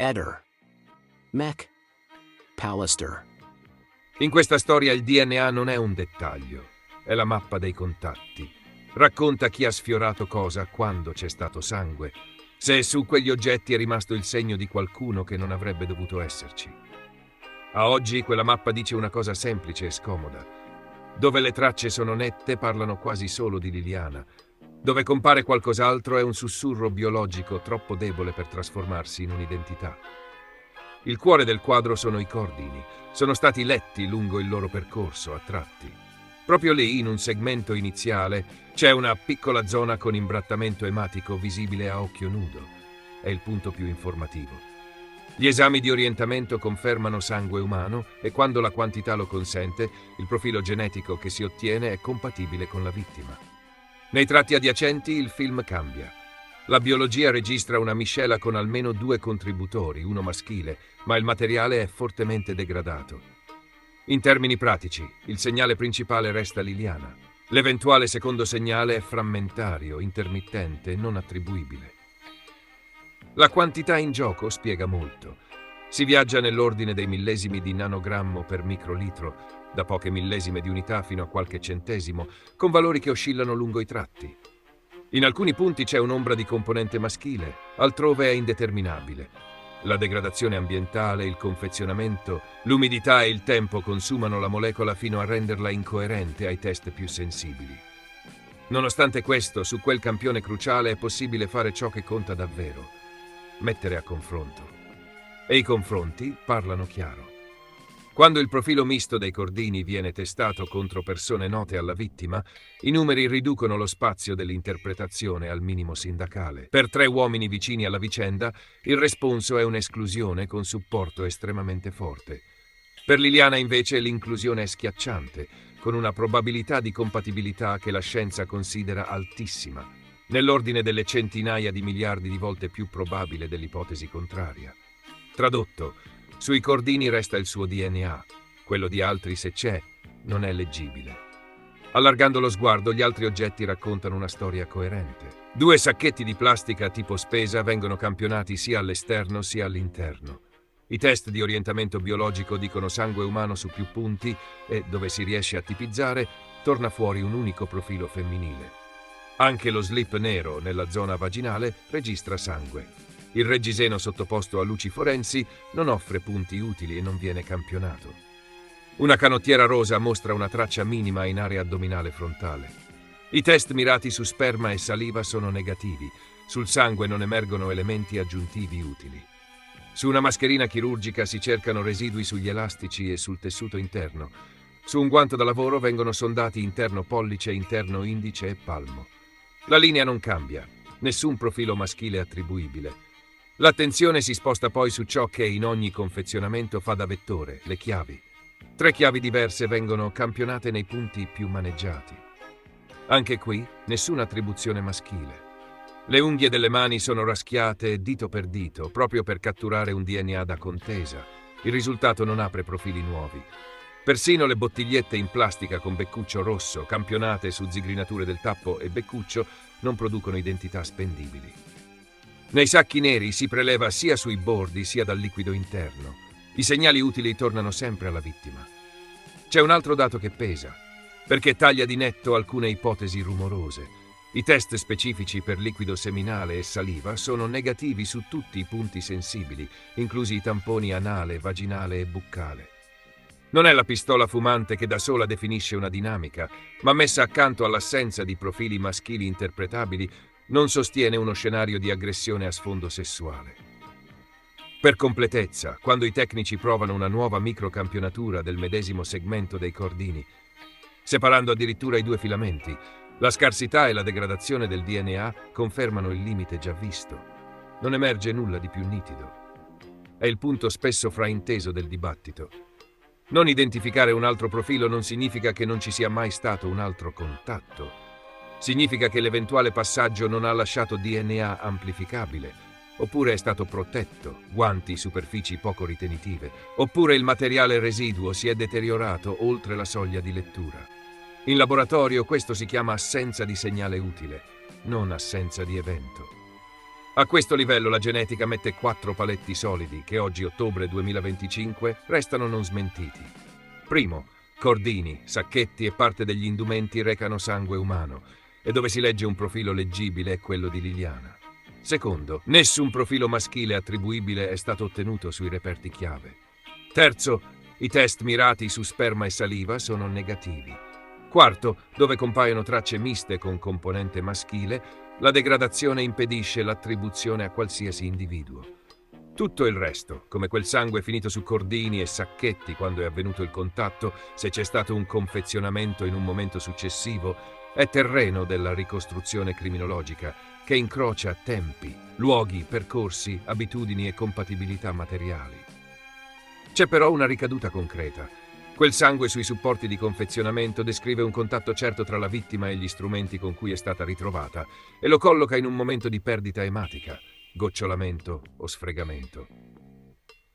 Eder. Mech. Pallister. In questa storia il DNA non è un dettaglio, è la mappa dei contatti. Racconta chi ha sfiorato cosa, quando c'è stato sangue, se su quegli oggetti è rimasto il segno di qualcuno che non avrebbe dovuto esserci. A oggi quella mappa dice una cosa semplice e scomoda. Dove le tracce sono nette parlano quasi solo di Liliana. Dove compare qualcos'altro è un sussurro biologico troppo debole per trasformarsi in un'identità. Il cuore del quadro sono i cordini. Sono stati letti lungo il loro percorso, a tratti. Proprio lì, in un segmento iniziale, c'è una piccola zona con imbrattamento ematico visibile a occhio nudo. È il punto più informativo. Gli esami di orientamento confermano sangue umano e, quando la quantità lo consente, il profilo genetico che si ottiene è compatibile con la vittima. Nei tratti adiacenti il film cambia. La biologia registra una miscela con almeno 2 contributori, uno maschile, ma il materiale è fortemente degradato. In termini pratici, il segnale principale resta Liliana. L'eventuale secondo segnale è frammentario, intermittente, non attribuibile. La quantità in gioco spiega molto. Si viaggia nell'ordine dei millesimi di nanogrammo per microlitro, da poche millesime di unità fino a qualche centesimo, con valori che oscillano lungo i tratti. In alcuni punti c'è un'ombra di componente maschile, altrove è indeterminabile. La degradazione ambientale, il confezionamento, l'umidità e il tempo consumano la molecola fino a renderla incoerente ai test più sensibili. Nonostante questo, su quel campione cruciale è possibile fare ciò che conta davvero: mettere a confronto. E i confronti parlano chiaro. Quando il profilo misto dei cordini viene testato contro persone note alla vittima, i numeri riducono lo spazio dell'interpretazione al minimo sindacale. Per 3 uomini vicini alla vicenda, il responso è un'esclusione con supporto estremamente forte. Per Liliana, invece, l'inclusione è schiacciante, con una probabilità di compatibilità che la scienza considera altissima, nell'ordine delle centinaia di miliardi di volte più probabile dell'ipotesi contraria. Tradotto, sui cordini resta il suo DNA, quello di altri, se c'è, non è leggibile. Allargando lo sguardo, gli altri oggetti raccontano una storia coerente. 2 sacchetti di plastica tipo spesa vengono campionati sia all'esterno sia all'interno. I test di orientamento biologico dicono sangue umano su più punti e, dove si riesce a tipizzare, torna fuori un unico profilo femminile. Anche lo slip nero nella zona vaginale registra sangue. Il reggiseno sottoposto a luci forensi non offre punti utili e non viene campionato. Una canottiera rosa mostra una traccia minima in area addominale frontale. I test mirati su sperma e saliva sono negativi. Sul sangue non emergono elementi aggiuntivi utili. Su una mascherina chirurgica si cercano residui sugli elastici e sul tessuto interno. Su un guanto da lavoro vengono sondati interno pollice, interno indice e palmo. La linea non cambia. Nessun profilo maschile attribuibile. L'attenzione si sposta poi su ciò che in ogni confezionamento fa da vettore, le chiavi. 3 chiavi diverse vengono campionate nei punti più maneggiati. Anche qui, nessuna attribuzione maschile. Le unghie delle mani sono raschiate dito per dito, proprio per catturare un DNA da contesa. Il risultato non apre profili nuovi. Persino le bottigliette in plastica con beccuccio rosso, campionate su zigrinature del tappo e beccuccio, non producono identità spendibili. Nei sacchi neri si preleva sia sui bordi sia dal liquido interno. I segnali utili tornano sempre alla vittima. C'è un altro dato che pesa, perché taglia di netto alcune ipotesi rumorose. I test specifici per liquido seminale e saliva sono negativi su tutti i punti sensibili, inclusi i tamponi anale, vaginale e buccale. Non è la pistola fumante che da sola definisce una dinamica, ma messa accanto all'assenza di profili maschili interpretabili, non sostiene uno scenario di aggressione a sfondo sessuale. Per completezza, quando i tecnici provano una nuova microcampionatura del medesimo segmento dei cordini, separando addirittura i 2 filamenti, la scarsità e la degradazione del DNA confermano il limite già visto. Non emerge nulla di più nitido. È il punto spesso frainteso del dibattito. Non identificare un altro profilo non significa che non ci sia mai stato un altro contatto. Significa che l'eventuale passaggio non ha lasciato DNA amplificabile, oppure è stato protetto, guanti, superfici poco ritenitive, oppure il materiale residuo si è deteriorato oltre la soglia di lettura. In laboratorio questo si chiama assenza di segnale utile, non assenza di evento. A questo livello la genetica mette 4 paletti solidi che oggi, ottobre 2025, restano non smentiti. Primo, cordini, sacchetti e parte degli indumenti recano sangue umano, e dove si legge un profilo leggibile è quello di Liliana. Secondo, nessun profilo maschile attribuibile è stato ottenuto sui reperti chiave. Terzo, i test mirati su sperma e saliva sono negativi. Quarto, dove compaiono tracce miste con componente maschile, la degradazione impedisce l'attribuzione a qualsiasi individuo. Tutto il resto, come quel sangue finito su cordini e sacchetti quando è avvenuto il contatto, se c'è stato un confezionamento in un momento successivo, è terreno della ricostruzione criminologica che incrocia tempi, luoghi, percorsi, abitudini e compatibilità materiali. C'è però una ricaduta concreta. Quel sangue sui supporti di confezionamento descrive un contatto certo tra la vittima e gli strumenti con cui è stata ritrovata e lo colloca in un momento di perdita ematica, gocciolamento o sfregamento.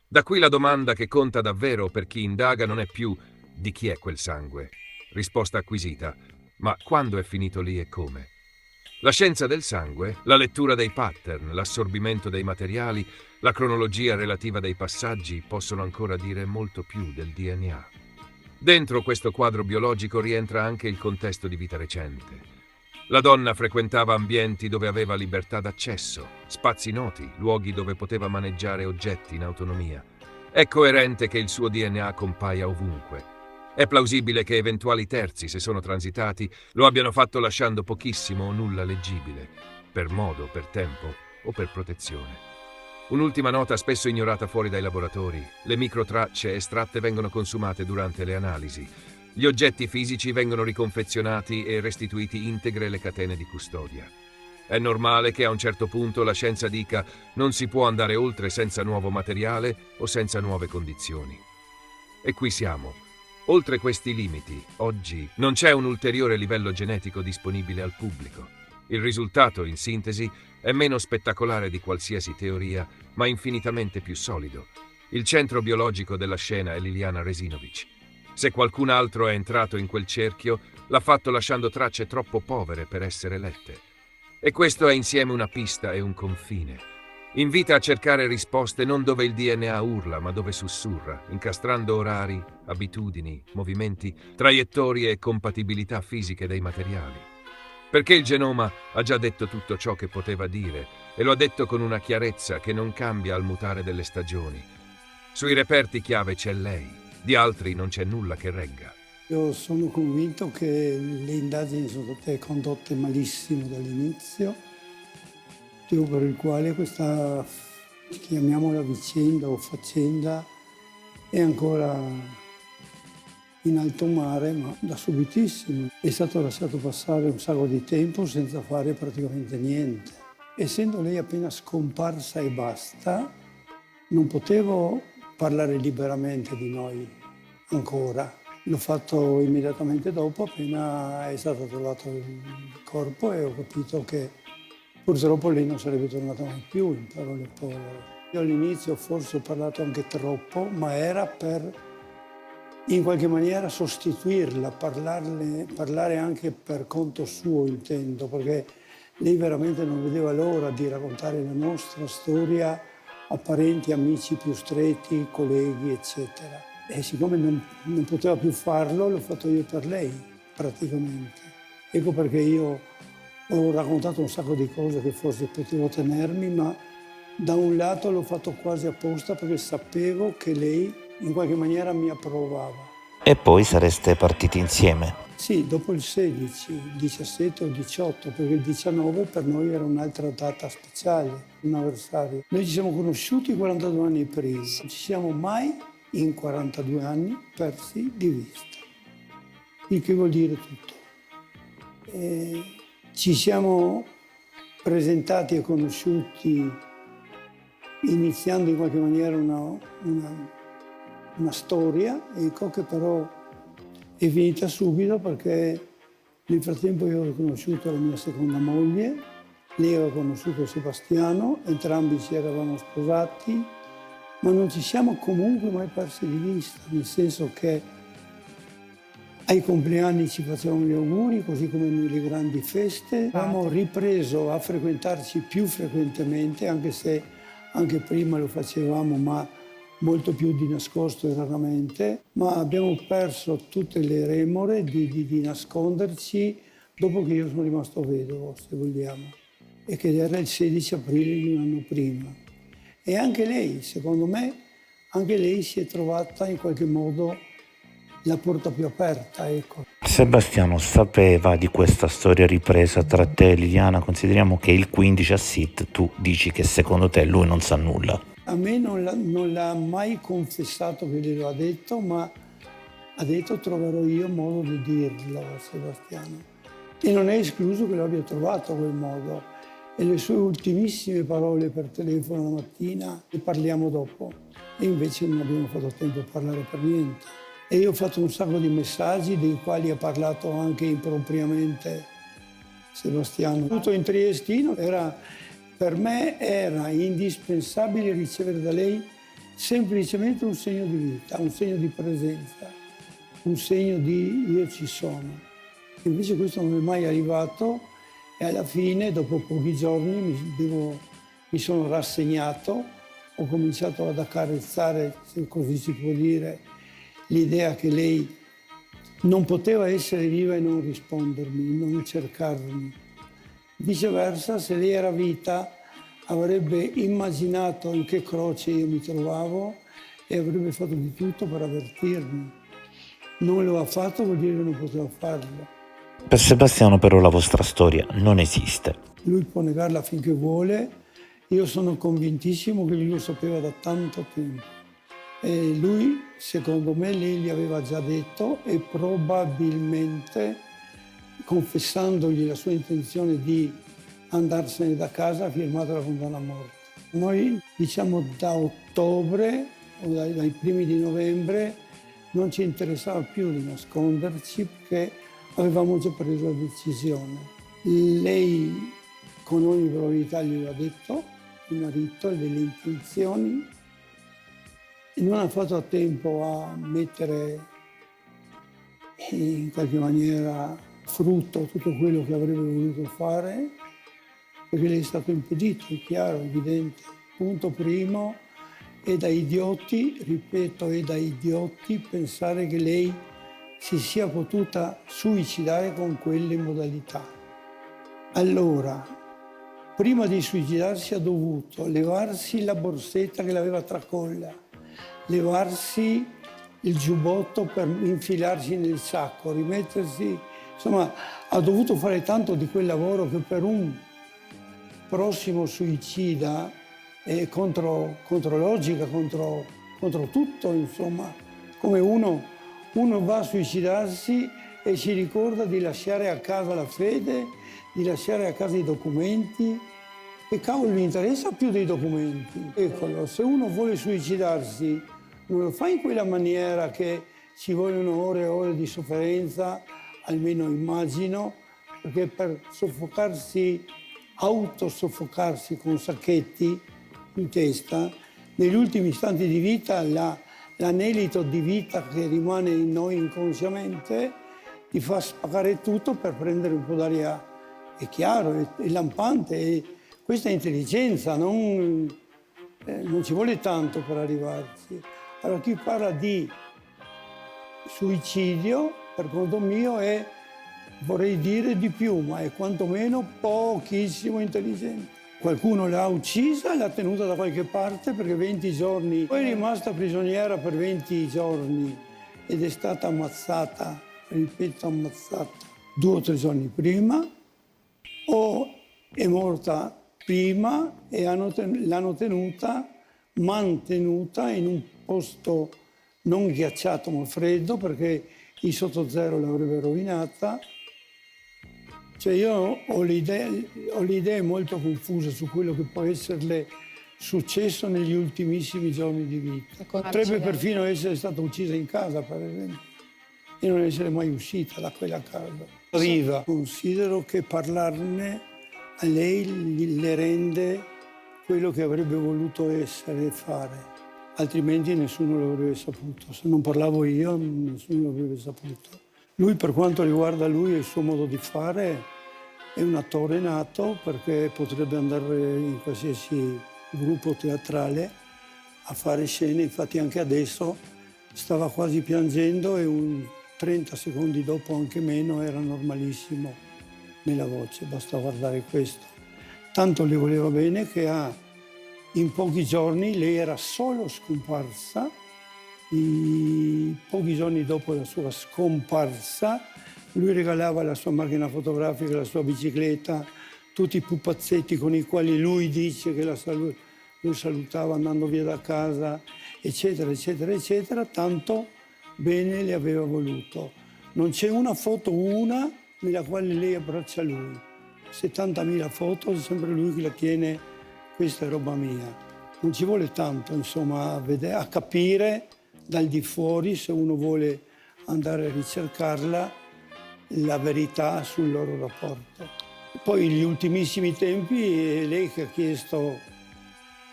Da qui la domanda che conta davvero per chi indaga non è più di chi è quel sangue, risposta acquisita, ma quando è finito lì e come. La scienza del sangue, la lettura dei pattern, l'assorbimento dei materiali, la cronologia relativa dei passaggi possono ancora dire molto più del DNA. Dentro questo quadro biologico rientra anche il contesto di vita recente. La donna frequentava ambienti dove aveva libertà d'accesso, spazi noti, luoghi dove poteva maneggiare oggetti in autonomia. È coerente che il suo DNA compaia ovunque. È plausibile che eventuali terzi, se sono transitati, lo abbiano fatto lasciando pochissimo o nulla leggibile, per modo, per tempo o per protezione. Un'ultima nota spesso ignorata fuori dai laboratori: le microtracce estratte vengono consumate durante le analisi. Gli oggetti fisici vengono riconfezionati e restituiti integre le catene di custodia. È normale che a un certo punto la scienza dica non si può andare oltre senza nuovo materiale o senza nuove condizioni. E qui siamo. Oltre questi limiti, oggi non c'è un ulteriore livello genetico disponibile al pubblico. Il risultato, in sintesi, è meno spettacolare di qualsiasi teoria, ma infinitamente più solido. Il centro biologico della scena è Liliana Resinovic. Se qualcun altro è entrato in quel cerchio, l'ha fatto lasciando tracce troppo povere per essere lette. E questo è insieme una pista e un confine. Invita a cercare risposte non dove il DNA urla, ma dove sussurra, incastrando orari, abitudini, movimenti, traiettorie e compatibilità fisiche dei materiali. Perché il genoma ha già detto tutto ciò che poteva dire e lo ha detto con una chiarezza che non cambia al mutare delle stagioni. Sui reperti chiave c'è lei, di altri non c'è nulla che regga. Io sono convinto che le indagini sono state condotte malissimo dall'inizio, motivo per il quale questa, chiamiamola vicenda o faccenda, è ancora in alto mare, ma da subitissimo. È stato lasciato passare un sacco di tempo senza fare praticamente niente. Essendo lei appena scomparsa e basta, non potevo parlare liberamente di noi ancora. L'ho fatto immediatamente dopo, appena è stato trovato il corpo, e ho capito che purtroppo lei non sarebbe tornata mai più, in parole povere. Io all'inizio forse ho parlato anche troppo, ma era per in qualche maniera sostituirla, parlare anche per conto suo, intendo, perché lei veramente non vedeva l'ora di raccontare la nostra storia a parenti, amici più stretti, colleghi, eccetera. E siccome non poteva più farlo, l'ho fatto io per lei, praticamente. Ecco perché io ho raccontato un sacco di cose che forse potevo tenermi, ma da un lato l'ho fatto quasi apposta perché sapevo che lei in qualche maniera mi approvava. E poi sareste partiti insieme. Sì, dopo il 16, il 17 o il 18, perché il 19 per noi era un'altra data speciale, un anniversario. Noi ci siamo conosciuti 42 anni prima, non ci siamo mai in 42 anni persi di vista, il che vuol dire tutto. Ci siamo presentati e conosciuti iniziando in qualche maniera una storia, ecco, che però è finita subito perché nel frattempo io ho conosciuto la mia seconda moglie, lei aveva conosciuto Sebastiano, entrambi ci eravamo sposati, ma non ci siamo comunque mai persi di vista, nel senso che Ai compleanni ci facevamo gli auguri, così come nelle grandi feste. Abbiamo ripreso a frequentarci più frequentemente, anche se anche prima lo facevamo, ma molto più di nascosto e raramente. Ma abbiamo perso tutte le remore di nasconderci dopo che io sono rimasto vedovo, se vogliamo, e che era il 16 aprile di un anno prima. E anche lei, secondo me, anche lei si è trovata in qualche modo la porta più aperta, ecco. Sebastiano sapeva di questa storia ripresa tra te e Liliana? Consideriamo che il 15 a Sit tu dici che secondo te lui non sa nulla. A me non l'ha mai confessato che glielo ha detto, ma ha detto troverò io modo di dirlo a Sebastiano. E non è escluso che lo abbia trovato quel modo. E le sue ultimissime parole per telefono la mattina, ne parliamo dopo. E invece non abbiamo fatto tempo a parlare per niente. E io ho fatto un sacco di messaggi dei quali ha parlato anche impropriamente Sebastiano. Tutto in triestino per me era indispensabile ricevere da lei semplicemente un segno di vita, un segno di presenza, un segno di io ci sono. Invece questo non è mai arrivato e alla fine, dopo pochi giorni, mi sono rassegnato, ho cominciato ad accarezzare, se così si può dire, l'idea che lei non poteva essere viva e non rispondermi, non cercarmi. Viceversa, se lei era viva, avrebbe immaginato in che croce io mi trovavo e avrebbe fatto di tutto per avvertirmi. Non lo ha fatto, vuol dire che non poteva farlo. Per Sebastiano però la vostra storia non esiste. Lui può negarla finché vuole, io sono convintissimo che lui lo sapeva da tanto tempo. E lui, secondo me, lei gli aveva già detto e probabilmente, confessandogli la sua intenzione di andarsene da casa, ha firmato la condanna a morte. Noi, diciamo, da ottobre o dai primi di novembre non ci interessava più di nasconderci perché avevamo già preso la decisione. Lei, con ogni probabilità, glielo ha detto, il marito, delle intenzioni. Non ha fatto a tempo a mettere in qualche maniera a frutto tutto quello che avrebbe voluto fare, perché le è stato impedito, è chiaro, evidente. Punto primo, è da idioti, ripeto, è da idioti pensare che lei si sia potuta suicidare con quelle modalità. Allora, prima di suicidarsi ha dovuto levarsi la borsetta che l'aveva tracolla, levarsi il giubbotto per infilarsi nel sacco, rimettersi, insomma, ha dovuto fare tanto di quel lavoro che per un prossimo suicida è contro logica, contro tutto, insomma, come uno va a suicidarsi e si ricorda di lasciare a casa la fede, di lasciare a casa i documenti. Che cavolo gli interessa più dei documenti? Eccolo, se uno vuole suicidarsi, non lo fa in quella maniera che ci vogliono ore e ore di sofferenza, almeno immagino, perché per autosoffocarsi con sacchetti in testa, negli ultimi istanti di vita, l'anelito di vita che rimane in noi inconsciamente ti fa spaccare tutto per prendere un po' d'aria. È chiaro, è lampante, questa è intelligenza, non ci vuole tanto per arrivarci. Allora chi parla di suicidio, per conto mio, è, vorrei dire di più, ma è quantomeno pochissimo intelligente. Qualcuno l'ha uccisa, l'ha tenuta da qualche parte perché 20 giorni, poi è rimasta prigioniera per 20 giorni ed è stata ammazzata, ripeto ammazzata, 2 o 3 giorni prima, o è morta prima e l'hanno mantenuta in un posto non ghiacciato ma freddo perché il sottozero l'avrebbe rovinata. Cioè io ho le idee molto confuse su quello che può esserle successo negli ultimissimi giorni di vita. Potrebbe perfino essere stata uccisa in casa, per esempio, e non essere mai uscita da quella casa. Viva. Considero che parlarne a lei le rende quello che avrebbe voluto essere e fare, altrimenti nessuno lo avrebbe saputo. Se non parlavo io, nessuno lo avrebbe saputo. Lui, per quanto riguarda lui e il suo modo di fare, è un attore nato, perché potrebbe andare in qualsiasi gruppo teatrale a fare scene. Infatti anche adesso stava quasi piangendo e 30 secondi dopo, anche meno, era normalissimo nella voce, basta guardare questo. Tanto le voleva bene che in pochi giorni lei era solo scomparsa. Pochi giorni dopo la sua scomparsa, lui regalava la sua macchina fotografica, la sua bicicletta, tutti i pupazzetti con i quali lui dice che lui salutava andando via da casa, eccetera, eccetera, eccetera. Tanto bene le aveva voluto. Non c'è una foto, una, nella quale lei abbraccia lui. 70.000 foto, è sempre lui che la tiene, questa è roba mia. Non ci vuole tanto, insomma, a capire dal di fuori, se uno vuole andare a ricercarla, la verità sul loro rapporto. Poi negli ultimissimi tempi è lei che ha chiesto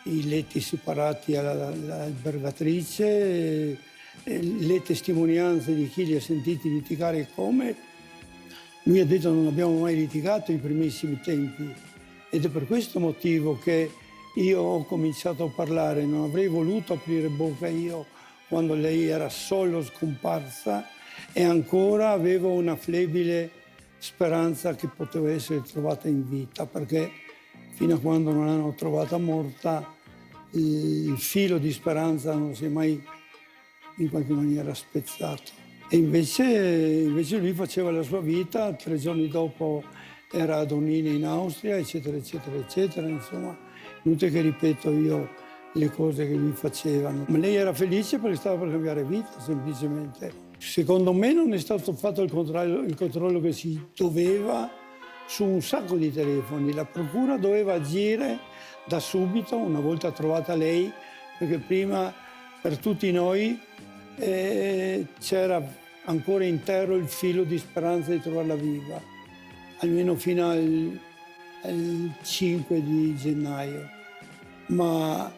i letti separati all'albergatrice, le testimonianze di chi li ha sentiti litigare e come. Lui ha detto: non abbiamo mai litigato i primissimi tempi, ed è per questo motivo che io ho cominciato a parlare. Non avrei voluto aprire bocca io quando lei era solo scomparsa e ancora avevo una flebile speranza che poteva essere trovata in vita, perché fino a quando non l'hanno trovata morta il filo di speranza non si è mai in qualche maniera spezzato. E invece lui faceva la sua vita, 3 giorni dopo era a Donine in Austria, eccetera, eccetera, eccetera. Insomma, inutile che ripeto io le cose che lui faceva. Ma lei era felice perché stava per cambiare vita, semplicemente. Secondo me non è stato fatto il controllo che si doveva su un sacco di telefoni. La procura doveva agire da subito, una volta trovata lei, perché prima per tutti noi c'era ancora intero il filo di speranza di trovarla viva, almeno fino al 5 di gennaio. Ma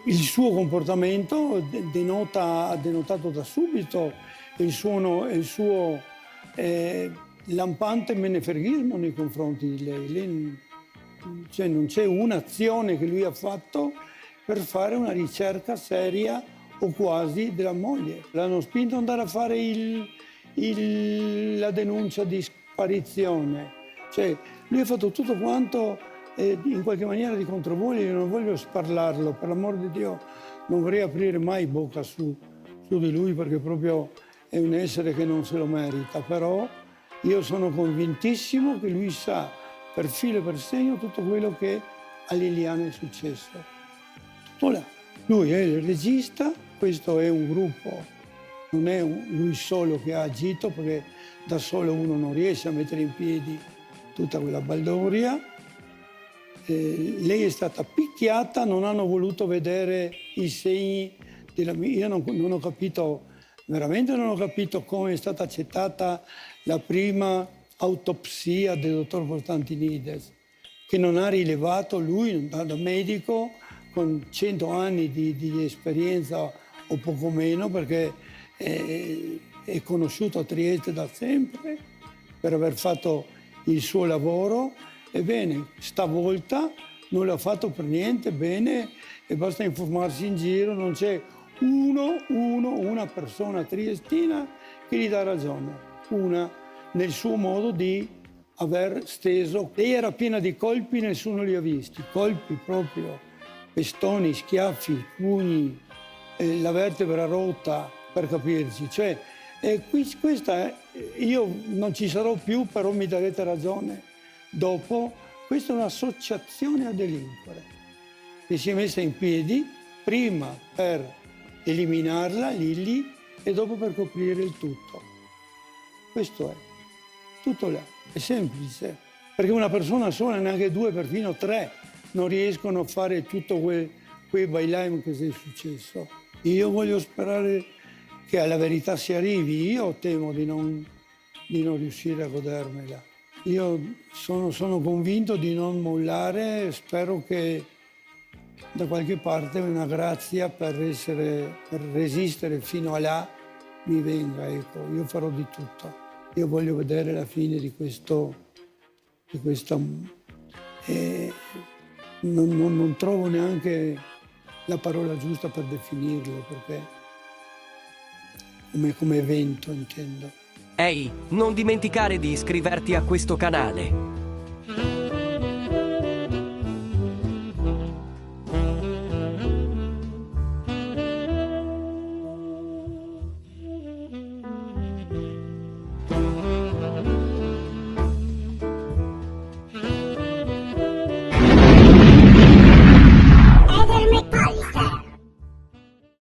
il suo comportamento ha denotato da subito il suo lampante menefreghismo nei confronti di lei. Cioè, non c'è un'azione che lui ha fatto per fare una ricerca seria o quasi della moglie. L'hanno spinto ad andare a fare la denuncia di sparizione. Cioè, lui ha fatto tutto quanto in qualche maniera di controvoglia. Io non voglio sparlarlo, per l'amor di Dio, non vorrei aprire mai bocca su di lui, perché proprio è un essere che non se lo merita. Però io sono convintissimo che lui sa per filo e per segno tutto quello che a Liliana è successo. Tutto là. Lui è il regista, questo è un gruppo, non è lui solo che ha agito, perché da solo uno non riesce a mettere in piedi tutta quella baldoria. Lei è stata picchiata, non hanno voluto vedere i segni io non ho capito, veramente non ho capito come è stata accettata la prima autopsia del dottor Constantinides, che non ha rilevato lui da medico con 100 anni di esperienza o poco meno, perché è conosciuto a Trieste da sempre per aver fatto il suo lavoro. Ebbene, stavolta non l'ha fatto per niente bene, e basta informarsi in giro, non c'è una persona triestina che gli dà ragione, una nel suo modo di aver steso. Lei era piena di colpi, nessuno li ha visti, colpi proprio, pestoni, schiaffi, pugni, la vertebra rotta, per capirci. Cioè, io non ci sarò più, però mi darete ragione dopo. Questa è un'associazione a delinquere che si è messa in piedi prima per eliminarla, Lilli, e dopo per coprire il tutto. Questo è, tutto là, è semplice, perché una persona sola, neanche due, perfino tre, non riescono a fare tutto quei bailaim che è successo. Io voglio sperare che alla verità si arrivi, io temo di non riuscire a godermela. Io sono convinto di non mollare, spero che da qualche parte una grazia per resistere fino a là mi venga, ecco, io farò di tutto. Io voglio vedere la fine di questa... non trovo neanche la parola giusta per definirlo, perché come evento intendo. Ehi, non dimenticare di iscriverti a questo canale.